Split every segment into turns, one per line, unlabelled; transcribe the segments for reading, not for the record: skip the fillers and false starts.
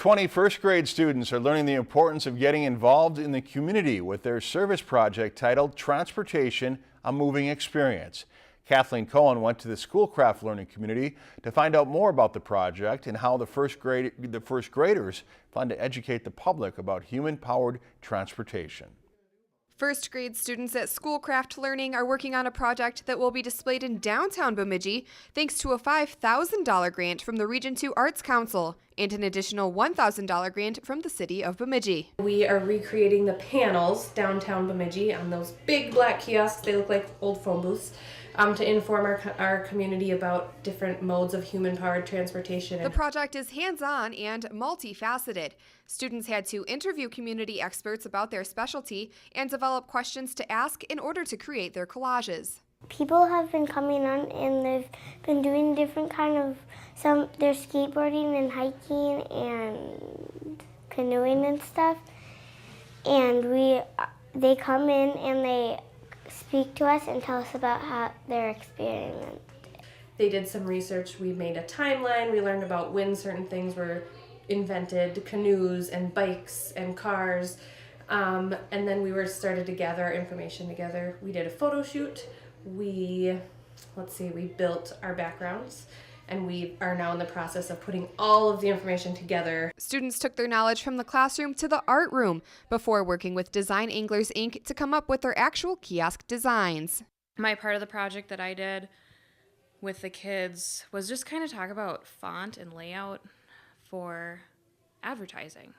20 first grade students are learning the importance of getting involved in the community with their service project titled Transportation, a Moving Experience. Kathleen Cohen went to the Schoolcraft learning community to find out more about the project and how the first graders plan to educate the public about human-powered transportation.
First grade students at Schoolcraft Learning are working on a project that will be displayed in downtown Bemidji thanks to a $5,000 grant from the Region 2 Arts Council and an additional $1,000 grant from the city of Bemidji.
We are recreating the panels downtown Bemidji on those big black kiosks. They look like old phone booths. To inform our community about different modes of human-powered transportation.
The project is hands-on and multifaceted. Students had to interview community experts about their specialty and develop questions to ask in order to create their collages.
People have been coming on and they've been doing different kind of, they're skateboarding and hiking and canoeing and stuff. And they come in and they speak to us and tell us about their experiment.
They did some research. We made a timeline. We learned about when certain things were invented, canoes and bikes and cars. And then we started to gather our information together. We did a photo shoot. We built our backgrounds. And we are now in the process of putting all of the information together.
Students took their knowledge from the classroom to the art room before working with Design Anglers, Inc. to come up with their actual kiosk designs.
My part of the project that I did with the kids was just kind of talk about font and layout for advertising.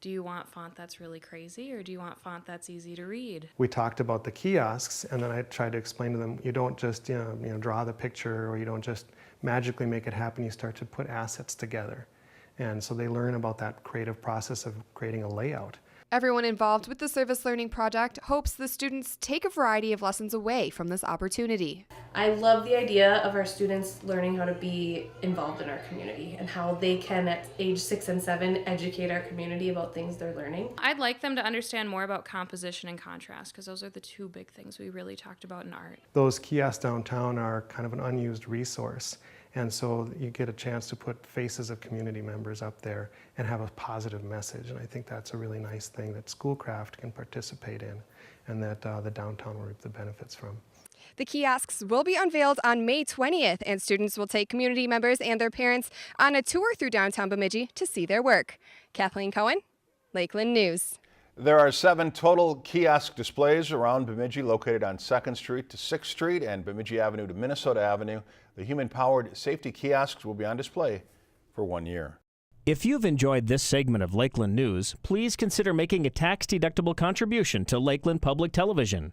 Do you want font that's really crazy, or do you want font that's easy to read?
We talked about the kiosks, and then I tried to explain to them, you don't just draw the picture, or you don't just magically make it happen. You start to put assets together. And so they learn about that creative process of creating a layout.
Everyone involved with the Service Learning Project hopes the students take a variety of lessons away from this opportunity.
I love the idea of our students learning how to be involved in our community and how they can, at age 6 and 7, educate our community about things they're learning.
I'd like them to understand more about composition and contrast, because those are the two big things we really talked about in art.
Those kiosks downtown are kind of an unused resource. And so you get a chance to put faces of community members up there and have a positive message. And I think that's a really nice thing that Schoolcraft can participate in, and that the downtown will reap the benefits from.
The kiosks will be unveiled on May 20th, and students will take community members and their parents on a tour through downtown Bemidji to see their work. Kathleen Cohen, Lakeland News.
There are 7 total kiosk displays around Bemidji located on 2nd Street to 6th Street and Bemidji Avenue to Minnesota Avenue. The human-powered safety kiosks will be on display for 1 year.
If you've enjoyed this segment of Lakeland News, please consider making a tax-deductible contribution to Lakeland Public Television.